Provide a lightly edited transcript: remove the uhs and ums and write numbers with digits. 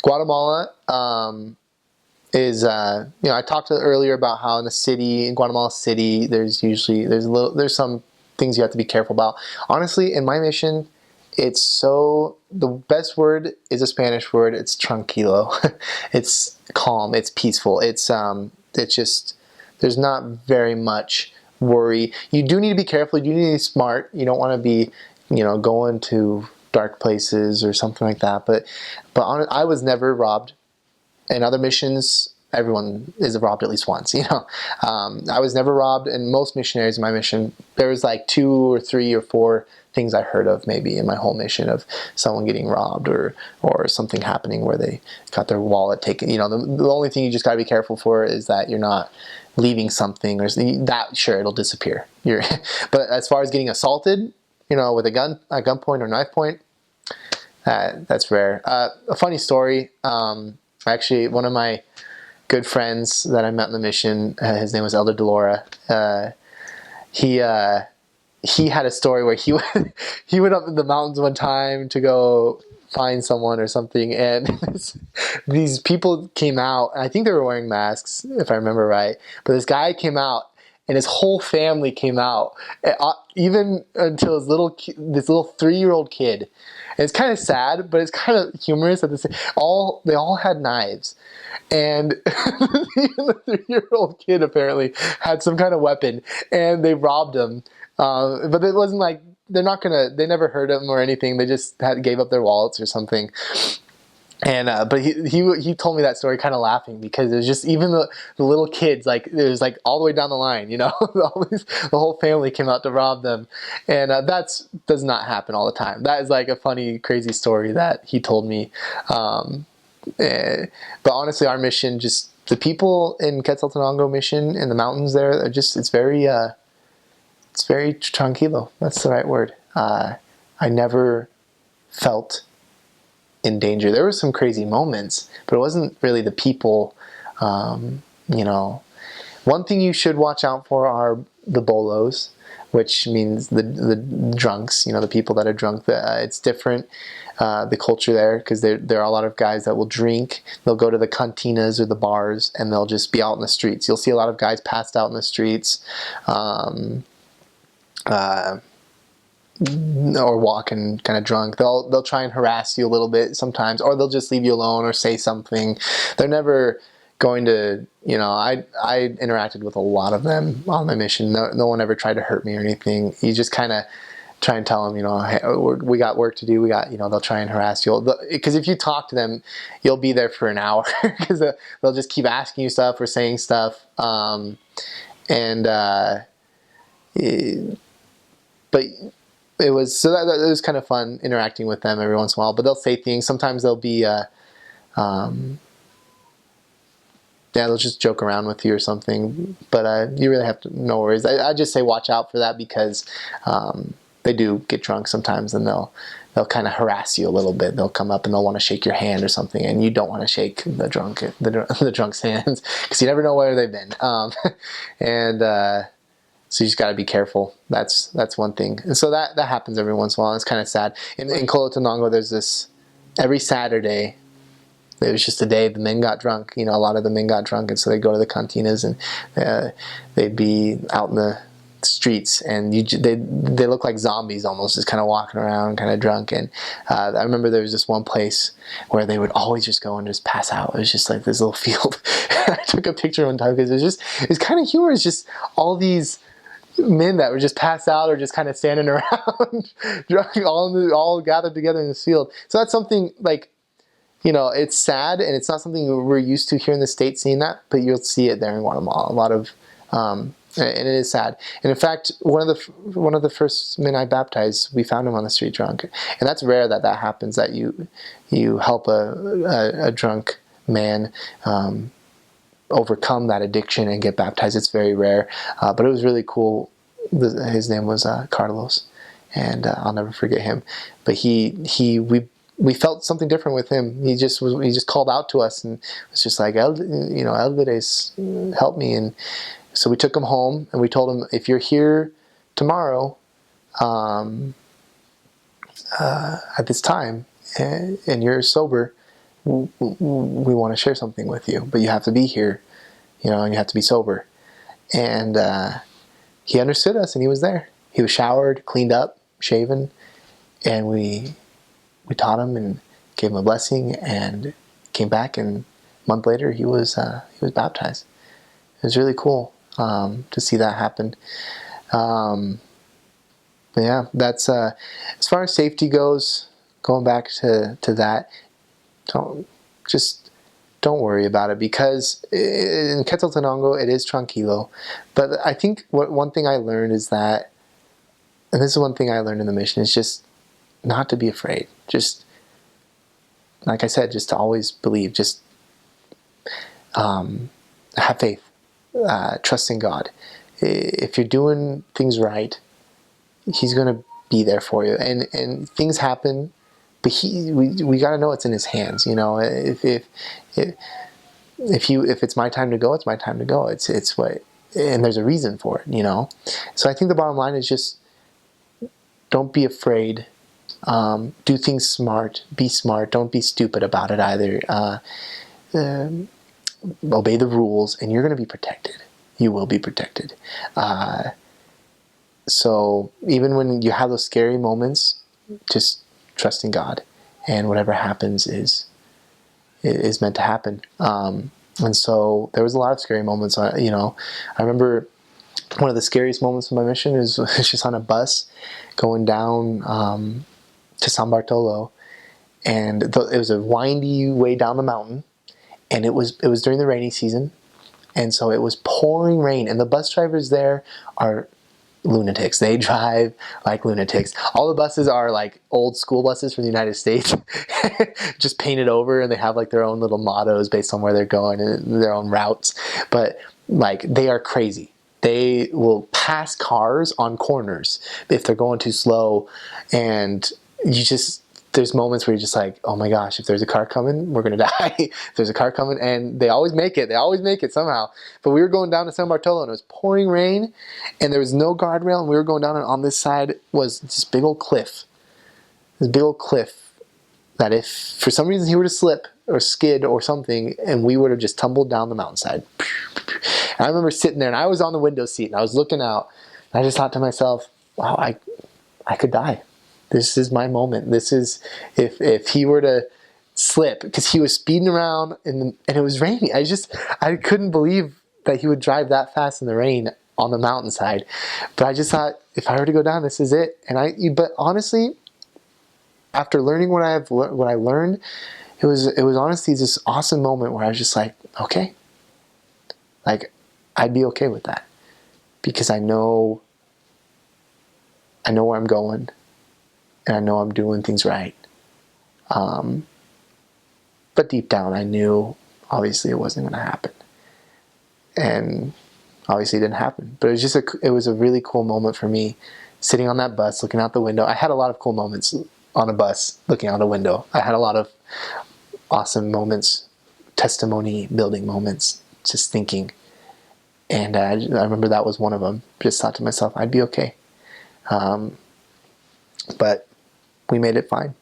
Guatemala is I talked earlier about how in the city, in Guatemala City, there's some things you have to be careful about. Honestly, in my mission, the best word is a Spanish word. It's tranquilo. It's calm. It's peaceful. It's just there's not very much worry. You do need to be careful. You do need to be smart. You don't want to be going to dark places or something like that. But I was never robbed. In other missions, everyone is robbed at least once. I was never robbed, and most missionaries in my mission, there was like 2 or 3 or 4 things I heard of maybe in my whole mission of someone getting robbed or something happening where they got their wallet taken. The only thing you just got to be careful for is that you're not leaving something or that. Sure, it'll disappear. But as far as getting assaulted, with a gunpoint or knife point, that's rare. A funny story. Actually, one of my good friends that I met in the mission, his name was Elder Delora. He had a story where he went up in the mountains one time to go find someone or something, and these people came out. And I think they were wearing masks, if I remember right. But this guy came out, and his whole family came out, even until this little 3-year-old kid. And it's kind of sad, but it's kind of humorous at the same. They all had knives, and even the 3-year-old kid apparently had some kind of weapon, and they robbed him. But it wasn't like they never hurt him or anything. They just gave up their wallets or something. And but he told me that story kind of laughing, because it was just even the little kids, like it was like all the way down the line, the whole family came out to rob them, and that does not happen all the time. That is like a funny, crazy story that he told me. But honestly, our mission, just the people in Quetzaltenango mission in the mountains there, are just it's very tranquilo. That's the right word. I never felt in danger. There were some crazy moments, but it wasn't really the people. One thing you should watch out for are the bolos, which means the drunks. The people that are drunk. It's different. The culture there, because there are a lot of guys that will drink. They'll go to the cantinas or the bars, and they'll just be out in the streets. You'll see a lot of guys passed out in the streets. Or walking kind of drunk. They'll try and harass you a little bit sometimes, or they'll just leave you alone or say something. They're never going to, I interacted with a lot of them on my mission. No one ever tried to hurt me or anything. You just kind of try and tell them, hey, we got work to do. They'll try and harass you. Because if you talk to them, you'll be there for an hour, because they'll just keep asking you stuff or saying stuff. But it was kind of fun interacting with them every once in a while. But they'll say things. Sometimes they'll be, they'll just joke around with you or something. But you really have no worries. I just say watch out for that, because they do get drunk sometimes, and they'll kind of harass you a little bit. They'll come up and they'll want to shake your hand or something, and you don't want to shake the drunk's hands, because you never know where they've been. So you just got to be careful. That's one thing. And so that happens every once in a while. It's kind of sad. In Colotenango, there's this, every Saturday, it was just a day the men got drunk. A lot of the men got drunk, and so they'd go to the cantinas, and they'd be out in the streets, and they look like zombies almost, just kind of walking around, kind of drunk. And I remember there was this one place where they would always just go and just pass out. It was just like this little field. I took a picture one time, because it's kind of humorous, just all these men that were just passed out or just kind of standing around drunk, all gathered together in this field. So that's something like, it's sad, and it's not something we're used to here in the States, seeing that, but you'll see it there in Guatemala. A lot of, and it is sad. And in fact, one of the first men I baptized, we found him on the street drunk, and that's rare that happens. That you help a drunk man overcome that addiction and get baptized. It's very rare, but it was really cool. His name was Carlos, and I'll never forget him. But we felt something different with him. He just called out to us and was just like, Elvides, help me. And so we took him home, and we told him, if you're here tomorrow at this time, and you're sober, we want to share something with you, but you have to be here, and you have to be sober. And he understood us, and he was there. He was showered, cleaned up, shaven, and we taught him and gave him a blessing, and came back, and a month later he was baptized. It was really cool to see that happen. Yeah, that's as far as safety goes. Going back to that, don't worry about it, because in Quetzaltenango it is tranquilo. But I think one thing I learned is that, and this is one thing I learned in the mission, is just not to be afraid. Just like I said, just to always believe. Just have faith. Trust in God. If you're doing things right, He's going to be there for you. And things happen, but we got to know it's in His hands. If it's my time to go, it's my time to go. It's what, and there's a reason for it. So I think the bottom line is just don't be afraid. Do things smart. Be smart. Don't be stupid about it either. Obey the rules, and you're going to be protected. You will be protected. So even when you have those scary moments, just trust in God, and whatever happens is meant to happen. And so there was a lot of scary moments. I remember one of the scariest moments of my mission was just on a bus going down to San Bartolo, and it was a windy way down the mountain, and it was during the rainy season, and so it was pouring rain, and the bus drivers there are lunatics. They drive like lunatics. All the buses are like old school buses from the United States, just painted over, and they have like their own little mottos based on where they're going and their own routes. But like, they are crazy. They will pass cars on corners if they're going too slow, and there's moments where you're just like, oh my gosh, if there's a car coming, we're gonna die. If there's a car coming, and they always make it. They always make it somehow. But we were going down to San Bartolo, and it was pouring rain, and there was no guardrail, and we were going down, and on this side was this big old cliff. This big old cliff that if for some reason he were to slip or skid or something, and we would have just tumbled down the mountainside. And I remember sitting there, and I was on the window seat, and I was looking out, and I just thought to myself, wow, I could die. This is my moment. This is, if he were to slip, because he was speeding around and it was raining. I couldn't believe that he would drive that fast in the rain on the mountainside. But I just thought, if I were to go down, this is it. But honestly, after learning what I learned, it was honestly this awesome moment where I was just like, okay, like, I'd be okay with that, because I know where I'm going. And I know I'm doing things right. But deep down, I knew, obviously, it wasn't going to happen. And obviously it didn't happen. But it was a really cool moment for me, sitting on that bus, looking out the window. I had a lot of cool moments on a bus, looking out a window. I had a lot of awesome moments, testimony building moments, just thinking. And I remember that was one of them. Just thought to myself, I'd be okay. But we made it fine.